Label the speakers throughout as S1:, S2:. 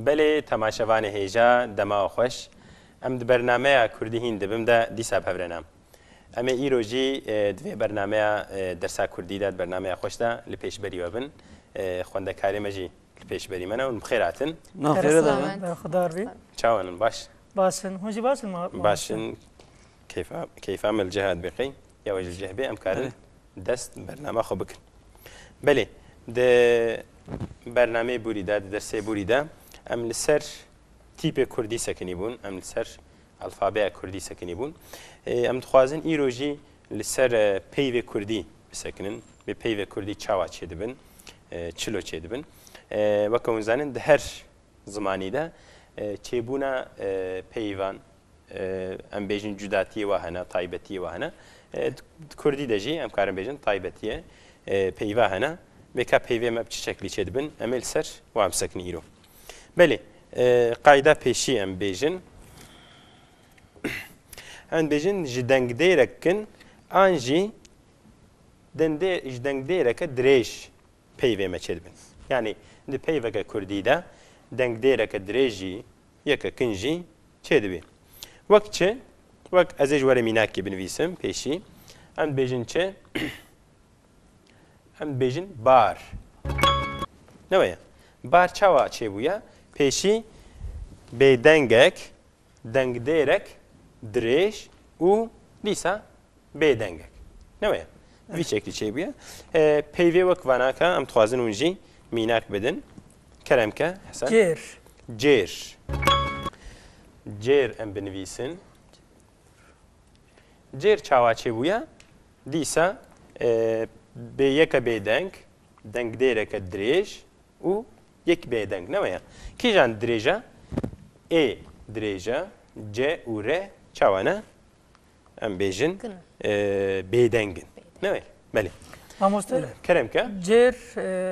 S1: بله تماشاوان هیجا دما خوش ام د برنامه کردی هند بم دا دیسا بهرنام ام ایروجی دوی برنامه درس کردی داد برنامه خوش دا لپیش بری وبن خونده کاری مجی لپیش بری منو و بخیراتن
S2: نه خیره دارم
S3: خدا ربی
S1: چاونن باش
S3: باشن هونجی باشن ما
S1: باشن كيف عمل جهاد بقي يا وجه الجهبي ام كارن دست برنامه خو بكن بله د برنامه بوريدا درس بوريدا ام لسر تيب كردي سكني بون ام لسر الفابه كردي سكني بون ام تخوازن ايروجي لسر بيف كردي بسكنن به بيف كردي چاوا چدبن چلو چدبن وكون زانن د هر زماني ده چيبونا پيوان ام بيجن جداتي وهنا طيبتي وهنا كردي دجي ام كارم بيجن طيبتي پيوا هنا بكا پيوه ما بشكل چدبن امل سر وام سكني ايرو بله قاعده پیشی ام بيجن ان بيجن جدنگ ديركن انجي دنده جدنگ ديرك دريش پيوه ما چدبن يعني د پيوه كردي ده دنگ ديرك دريجي يك كنجي چدبي وقت وقت ازج ور ميناكي بنويسم پیشی ام بيجن چه ام بيجن بار نويا بار چاوا چه بويا پیشی بدنگك دنگ ديرك دريش و ليسا بدنگك نويا في شكل چه بويا پیوه وقت واناكا ام توازن اونجي ميناك بدن كلامك حسن جير ام بنويسن جير چاوا چه بويا ديسا بيك بيدنگ دنگ ديرك دريش و يك بيدنگ نويا كي جان دريجا اي دريجا ج و ر چاوانا ام بيجن بيدنگن نويا بله
S3: ماموستا
S1: كرمك
S3: جير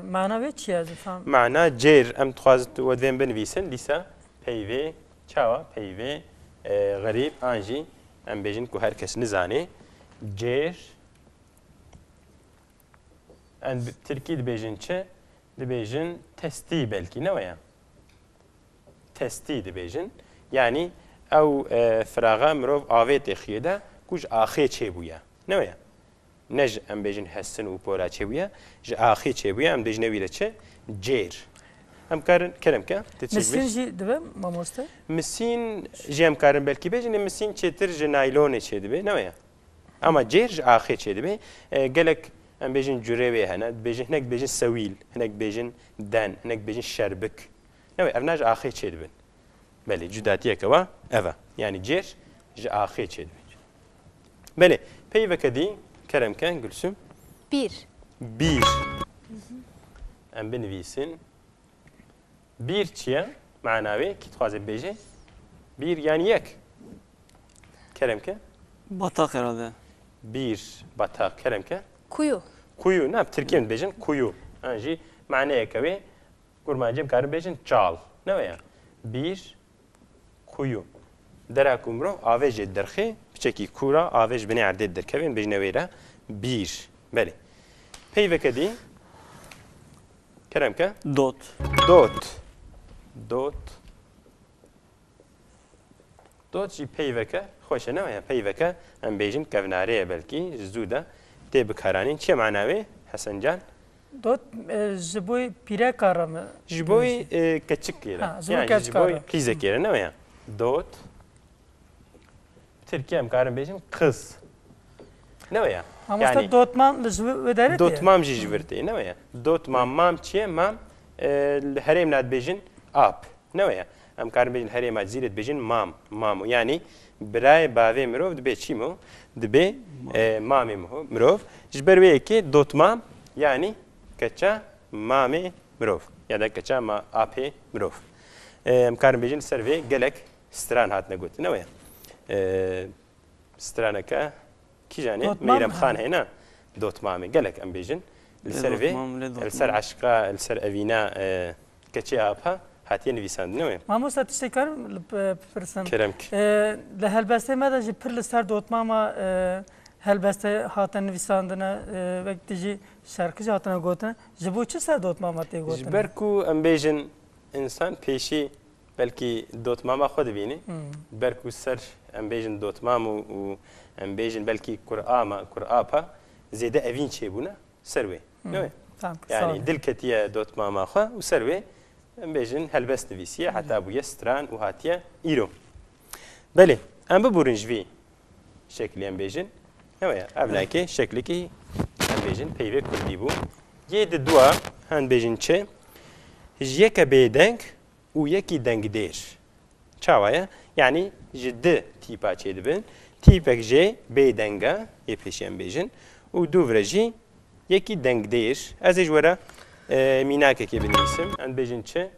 S3: معنى چی از فهم
S1: معنى جير ام تخوازت ودين بنويسن ديسا پيوه چاوا پيوه غريب انجي ام بيجن كو هر کس نزاني جير ان تركي دبيجن چه دبيجن تستي بلكي نويا تستي دبيجن يعني او فراغا مروف آويت خيدا كوش آخي چه بويا نويا نج ام بيجن حسن و پورا چه بويا ج آخي چه بويا ام بيجن ويلا چه جير ام كارن كلام كا
S3: مسين جي دبه ماموستا
S1: مسين جي ام كارن بلكي بيجن مسين چتر ج نايلون چه دبه نويا اما جير ج آخي چه دبه قالك ام بيجن جوري هنا بيجن هناك بيجن سويل هناك بيجن دان هناك بيجن شربك نوي افناج اخي تشدبن بله جداتيه كوا افا يعني جيش ج اخي تشدبن بله بيفا كدي كلام كان قلسم بير ام بنويسن بير چيا معناوي كي تخوازي بيجي بير يعني يك كلام كان
S2: بطاق herhalde
S1: بير بطاق كلام كان
S4: Kuyu.
S1: نعم تركيا بيجن كويو انجي معناه كوي قرمانجم كارن بيجن چال نويا بير كويو دراكم رو آوج درخي بچكي كورا آوج بني عرض دركبين بجنويرا بير بله پيوك دي كرمك دوت جي پيوك خوش نويا پيوك ام بيجن كفناريه بلكي زودا تي بكارانين چه معناوي حسن جان
S3: دوت جبوي بيرا كارم
S1: جبوي كتشكيرا يعني جبوي قيزكيرا نويا دوت تركيا مكارن بيجن قز نويا
S3: يعني دوتمان لجبو
S1: دوتمام جي جبرتي نويا دوتمام مام چه مام الهرم ناد بيجن اب نويا ام كارن بيجن هرم زيرت بيجن مام يعني براي باوي مروف دبي چيمو دبي مامي مروف جبر ويكي دوتمام يعني كچا مامي مروف يعني كچا ما ابي مروف مكارن بيجن سيرفي گلك ستران هات نگوت نويا سترانكا كي جاني ميرم خان هنا دوتمامي گلك ام بيجن السيرفي السر عشقا السر افينا كچي ابها هاتين ويساند نوي
S3: ماموستا تشتكر برسم
S1: كرمك
S3: لهالبسته ما دجي پر لسر دوتماما هالبسته هاتن ويساندنا وقت جي شركه هاتن گوتن جبو چه سر دوتماما تي گوتن
S1: جبركو ام بيجن insan peşi belki dotmama xwe dibînî berk û ser em bêjin dotmam û em bêjin belkî Kur'apa zêde evîn çêbûne ser wê ne
S3: Tamam.
S1: yani dil ketiye dotmama xwe û ser wê em bêjin helbest nivîsiye heta bûye stran û hatiye îro belê em biburin ji vî şeklî em bêjin ne evlekê şeklekî em bêjin peyvê Kurdî bû yê di dua em bêjin çi ji yeke bêdeng û yekî dengdêr çawa ye yani ji di tîpa çê dibin tîpek jê bêdenga yê pêşî em bêjin û dû vire jî yekî dengdêr ez ê ji were mînakekê binivîsim em bêjin çi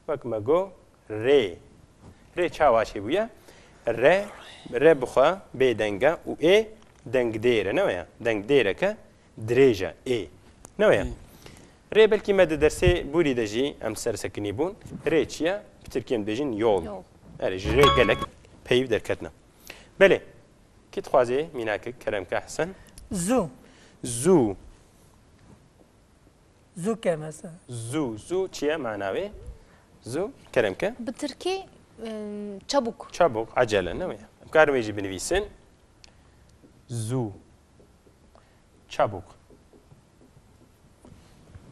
S1: wek me got rê çawa çêbûye re bixwe bêdenga û ê dengdêr e ne dengdêreke dirêj e ê ne rê belkî me di dersê borî de jî em sersekinî bûn rê çi ye bi Tirkî em dibêjin yol erê ji rê gelek peyv derketine belê kî dixwazê mînakek keremke Hesen zû
S3: Zûke mesela.
S1: Zû çi ye manavê zû keremke
S4: Bi Tirkî çabuk.
S1: çabuk acele ne em karin wê jî binivîsin zû çabuk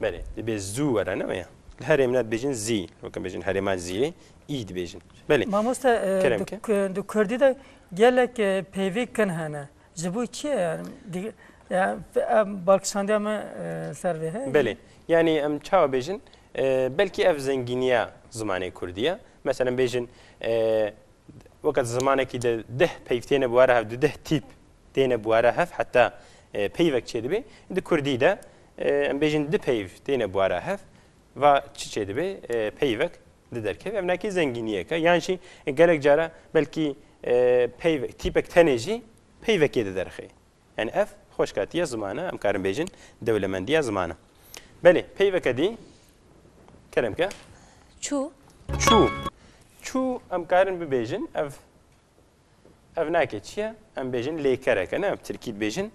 S1: belê dibe zû were ne herê min dibêjin zî wek em bêjin herêma zîrê î dibêjin belê
S3: Mamoste
S1: Keremke.
S3: di Kurdî de gelek peyvê kin hene. Ji bo çi ye yani balkişandiya me ser vê heye?
S1: belê yani em çawa bêjin belkî ev zengîniya zimanê Kurdî ye mesela bêjin weket zimanekî de deh peyv têne buware hev du deh tîp têne buware hev heta peyvek çê dibe di Kurdî de em bêjin di peyv têne buware hev va çi çê dibe peyvek di derkev ev nekî zengîniyek e yan jî gelek cara belkî peyvek tîpek tenê jî peyvekê di derxê yani ev xweşkatiya zimana em karin bêjin dewlemendiya zimana belê peyveke dî keremke
S4: Çû.
S1: çû em karin bibêjin ev nake çi ye em bêjin lêkerek ne Tirkî dibêjin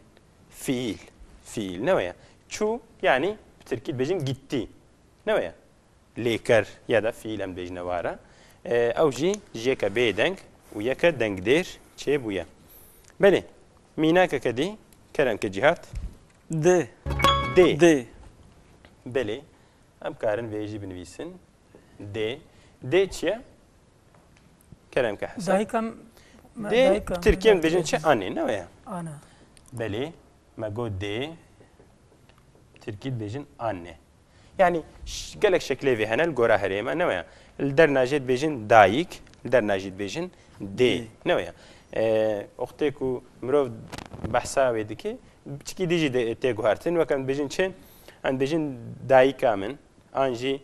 S1: fiil ne ye çû yani Tirkî dibêjin gittî ne ye lêker ya da fiil em bêjine ware ew jî ji yeke bêdeng û yeke dengdêr çêbûye belê mînakeke dî keremke Cihat
S2: D.
S1: D belê em karin vê jî binivîsin D çi ye keremke Hesen
S3: Dayıkam
S1: D Tirkiye em dibêjin çi anê ne ye
S3: ana.
S1: belê me got D Tirkî dibêjin anne yani gelek şeklê vê hene li gora herê me ne ye li dernajê dibêjin dayîk li dernajî dibêjin D ne ye oxtê ku mirov behsa wê dike çikî dî jî tê guhartin wek em dibêjin çi em dibêjin dayîka min an jî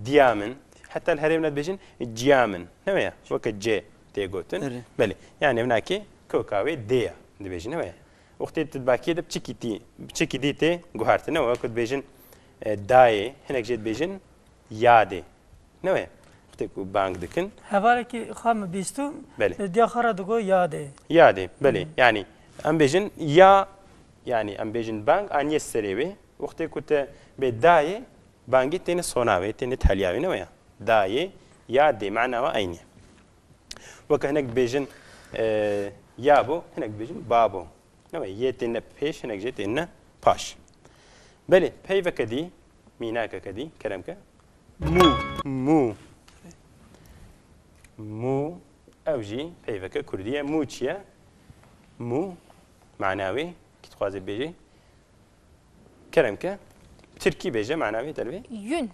S1: diya min heta li herê me dibêjin ciya min ne ye weke C tê gotin belê yani ev nakê koka wê D ye dibêjin ne ye oxtê tu bakiyê de çikî dî tê guhartin ne wek dibêjin dayê hinek jê dibêjin yadê ne ye oxtê ku bang dikin
S3: Hevalekî xwe me bîstû diya xwe re digo yadê.
S1: Yadê belê yani em bêjin ya yani em bêjin bang aniye serê wê oxtê ku te bê dayê bangê têne sona wê têne teliya wê ne ye dayê yadê mena we aynı wek hinek dibêjin ya bo hinek dibêjin babo ne ye yê têne pêş hinek jê têne paş belê peyveke dî mînakeke dî keremke mû ew jî peyveke Kurdî ye mû çi ye mû mena wê kî dixwaze bêje keremke Tirkî bêje mena wê dervê
S4: Yün.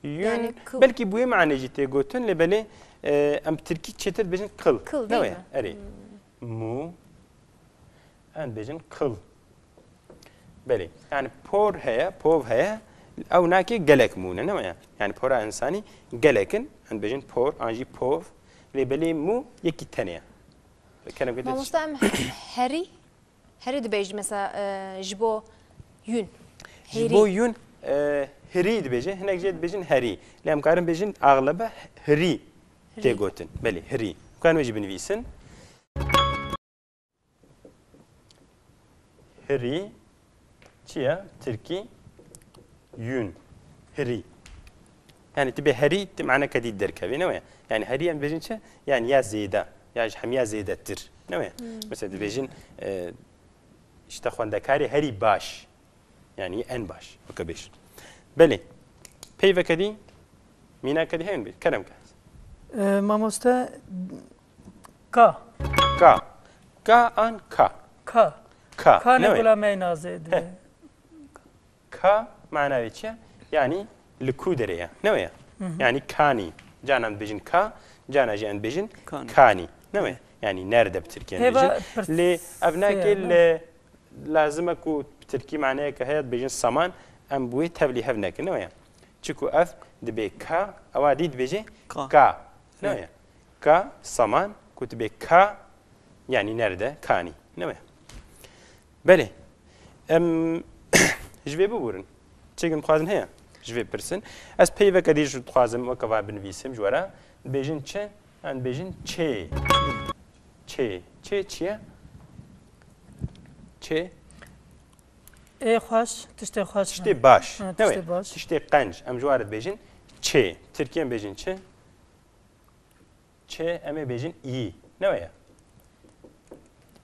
S4: Yani kıl.
S1: belkî bûyê menê jî tê gotin lê belê em Tirkî çêtir dibêjin kıl
S4: Kıl
S1: ne
S4: değil
S1: ye
S4: mi?
S1: erê mû em dibêjin kıl belê yani por heye pov heye ew nakê gelek mûne ne ye yani pora insanî gelekin em dibêjin por an jî pov lê belê mû yekî tenê ye keremke te
S4: Mamoste em herî dibêjî mesela ji bo yün.
S1: ji bo yûn hirî dibêje hinek jê dibêjin herî lê em karin bêjin aglebe hirî tê gotin belê hirî karin wê jî binivîsin hirî çi ye Tirkî yûn hirî يعني تبي هري معنى كديد دركبي نويا يعني هري ام بيجن شا يعني يا زيده يا حميا زيده تر نويا مثلا بيجن اشتخوان دكاري هري باش يعني ان باش وكبيش بله بيفا كدي مينا كدي هين بي كلام كاس
S3: ماموستا کا
S1: كا ان كا
S3: کا
S1: كا
S3: کا
S1: نويا
S3: نقولا ما نازد
S1: كا معناه ايش يعني الكودريا نويا يعني كاني جانا بيجن كا جانا جان بيجن كاني نويا يعني نرد بتركيا بيجن لي ابناك اللي لازمك بتركي معناه كهيات بيجن سامان ام بوي تبلي هفناك نويا تشكو اف دبي كا اواديد بيجي كا نويا كا سامان كنت بي كا يعني نرد كاني نويا بله جوي ببورن چیکن خوازن هیا جوی پرسن از پیوه کدی جو خوازم و کوا بنویسم جورا بیجن چه ان بیجن چه چیه چه
S3: ای خوش تشتی خوش
S1: تشتی باش
S3: تشتی باش
S1: تشتی قنج ام جوارد بیجن چه ترکیه بیجن چه ام بیجن ای نویا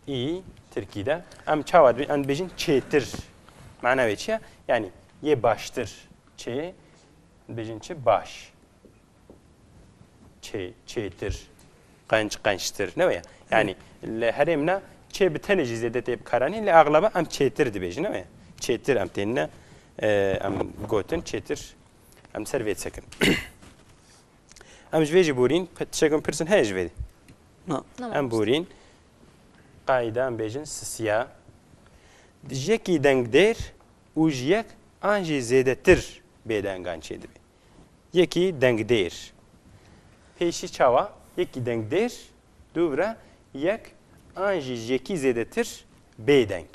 S1: ای ترکیده ام چاواد ان بیجن چه تر معنی چیه yani ye baştır çe bejin çe baş çe'tir qançtır ne ya yani heremna çe bitene cizede tep karani le aglaba am çe'tir dibejin ne ya çe'tir am tenna am goten çe'tir am servet sakin am jveji burin çekum person hejvedi am burin qaida am bejin sisiya jeki dengder و یک آنجی زیاده تر بیدنگان چه دبی یکی دنگ دیر پیشی چاوا یکی دنگ دیر دوباره یک آنجی یکی زیاده تر بیدنگ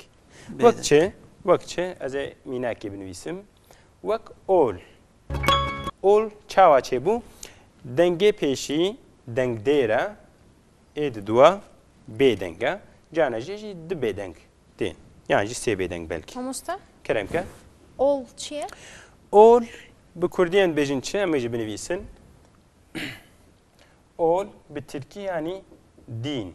S1: وقت چه از میناکی بنویسم وقت اول چاوا چه بو دنگ پیشی دنگ دیره اید دوا بیدنگه جانا جی دو بیدنگ دین yani سه بیدنگ belki.
S4: Mamusta?
S1: Keremke?
S4: Ol çiye?
S1: Ol bu Kurdiyen bejin çe mecib nevisin. Ol bi Türkiye yani din.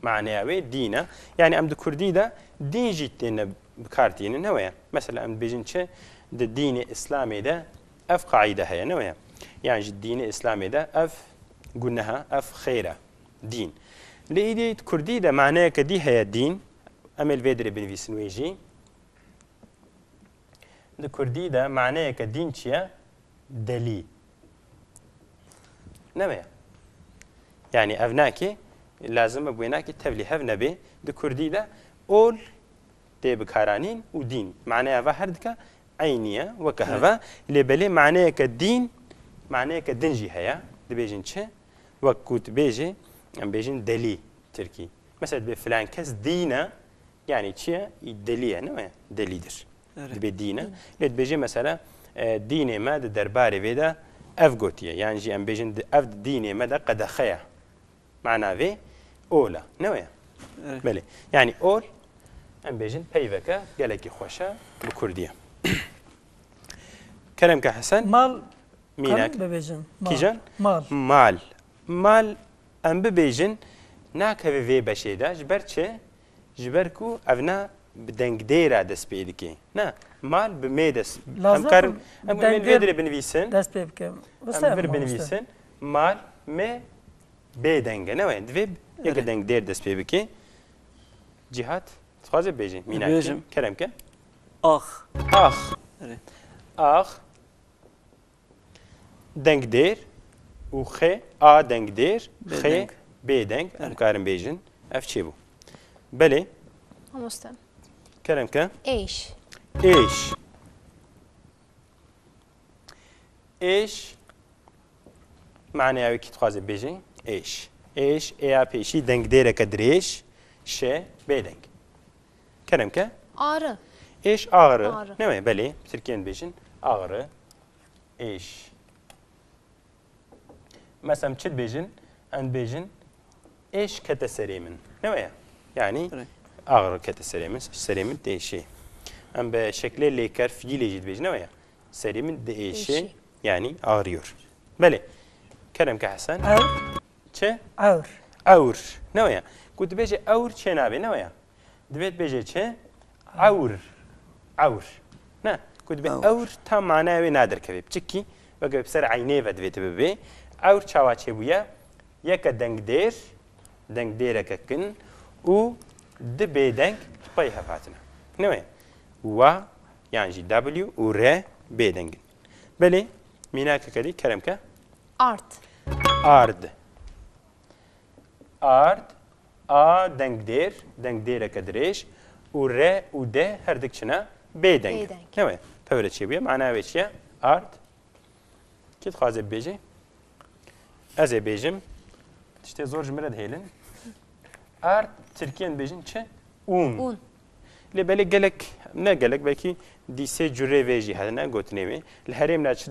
S1: Manavi dine. Yani em de Kurdi da din jiddine kartiyene ne veya? Mesela em bejin çe de dini İslami'de ef kaide heye ne veya? Yani dini İslami'de ef günnaha ef khayra din. Leydi Kurdi da manaya kedi heye din. Emel vedre benevisin veji. د کوردی دا معنی که دین چیه دلی نمیه یعنی افناکی لازم بویناکی تبلی هف نبی د کوردی دا اول دی بکارانین و دین معنی اوه هر دکا عینیه وکه هوا لبلی معنی که دین معنی که دنجی هیا دی بیجن چه وکوت بیجی ام بیجن دلی ترکی مثلا به فلان کس دینه یعنی چیه دلیه نمیه دلیدر بدينه لتبيجي مثلا ديني ما درباري بيدا افغوتيه يعني جي ام بيجن اف ديني ما قد خيا معناه في اولا نويا بلي يعني اول ام بيجن بيفكا قالك خوشا بكرديه كلام كحسن
S3: مال
S1: مينك
S3: ببيجن
S1: كيجان مال ام ببيجن ناك في بشيدا جبرتشه جبركو افنا بدنگ دیره دست پیدا کی نه مال به میدس هم کارم هم میدره بنویسن
S3: دست پیدا کم
S1: هم بر بنویسن مال می بدنگه نه وين دوی یک دنگ دیر دست پیدا کی جهات خواهد بیجی میناکیم کرم که آخ دنگ دیر و خی دنگ دیر خی بدنگ هم کارم بیجن اف چی بو بله
S4: Mamusta?
S1: Keremke? ايش معناه اوي كي تخازي بيجي ايش ايا بيشي دنگ ديره كدريش ش بيدنگ كلامك
S4: ağrı
S1: ايش ağrı نعم بلي تركيان بيجن ağrı ايش مثلا تشد بيجن ان بيجن ايش كتسريمن نعم يعني ağrı serimin değişi. Ama be şekli leker fiili cid bejne veya serimin değişi yani ağrıyor. Beli. Kerem ki Hasan.
S3: Ev,
S1: Çe?
S3: evr.
S1: Awr. Ne o ya? Kutu beje awr çe nabe ne o ya? Dibet beje çe? Awr. Awr. Ne? Kutu be awr tam manavi nadir kebip. Çünkü bak ser ayne ve dibet bebe. Awr çava çe buya. Yaka dengder. Dengdere kakin. U dibe deng pay hafatına. Ne o ya? Wa yani W u R B dengin. Beli. Minaka kadi Kerem ka?
S4: Art.
S1: Ard. Ard, A dengdir, dengdire kadreş, u R u D her dikçina B denk. Ne var? Pevre çebiye, mana veçiye, ard. Kit xaze beji. Az bejim. İşte zor cümle değilin. Ard, Türkiye'nin bejin çe? Un.
S4: Un.
S1: Le belki gelek, ne gelek belki dise cüre veji hadına gotnemi. Le herem naçit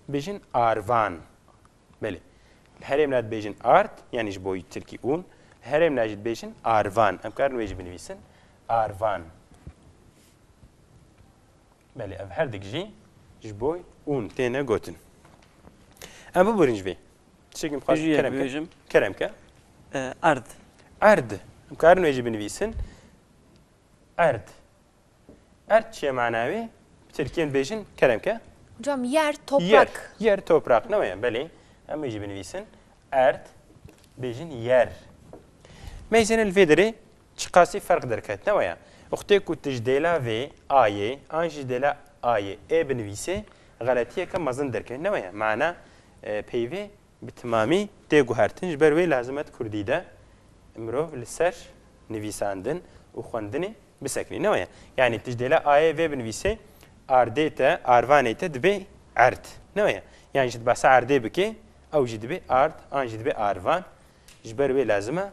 S1: bejin arvan. Beli. Herem nad bejin art, yani ji boy Türkiye un. Herem najid bejin arvan. Em karın veji binivisin. Arvan. Beli ev her dik ji boy un tene gotin. Em bu birinci ve. Çekim xas Kerem. Kerem ka.
S2: Ard.
S1: Ard. Em karın veji binivisin. Ard. Ard çe manavi? Türkiye'nin bejin Kerem ka.
S4: Hocam yer, toprak.
S1: Yer toprak. Ne var? Beli. Em veji binivisin. Ard. Bejin yer. Mesela الفيدري çıkası fark derket ne var ya? Oxte ku tjdela ve aye, anjdela aye e benvise galatiye ka mazın derket ne var ya? Mana peyve bitamami te guhartin jber ve lazimet kurdide imrov liser nivisandın u xwendini bisekni ne var ya? Yani tjdela aye ve benvise ardete arvanete dibe ard ne var ya? Yani jid basa arde bike او jidbe ard an jidbe arvan jber ve lazima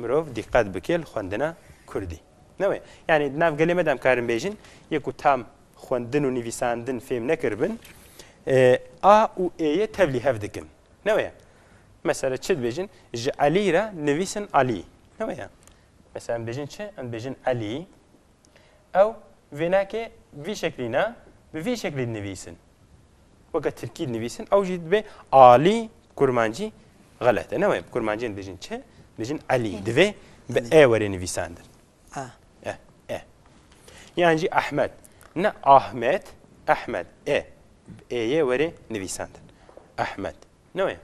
S1: مرۆڤ دیقەت بکێ لە خوێندنە کوردی نەوەی یعنی ناو گەلێمەدام کارم بێژین یەک و تام خوێندن و نویساندن فێم نەکردبن ئا و ئێیە تەبلی هەف دکن نەوەیە مەسەلە چت بێژین ji عەلیرە نویسن عەلی نەوەیە مەسەلەن بێژین چ ئەم بێژین عەلی ئەو vênakê vî şeklî ne bi vî şeklî nivîsin weke tirkî nivîsin ew jî dibe alî kurmancî غلط نه وای کرمانجین بجین چه بجین علی دوی به ای وری نویساندن یعنی احمد نه احمد احمد ای وری نویساندن احمد نه وای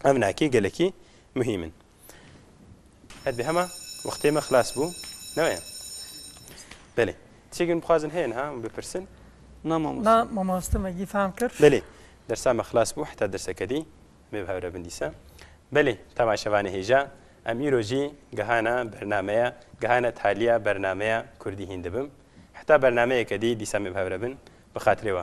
S1: امناکی گلکی مهمن هاد به همه وقتی ما خلاص بو نه وای بله تيجي بخوازن هين ها بپرسن
S2: نه
S3: مامۆستا مەگی فهم کرد
S1: بله درسا ما خلاص بو حتى درس كدي مبهورة بنديسا بله تماشاواني هيجا أميروجي جهانا برنامج جهانا تحلية برنامج كردي هندبم حتى برنامج كدي ديسا مبهورة بن بخاطروا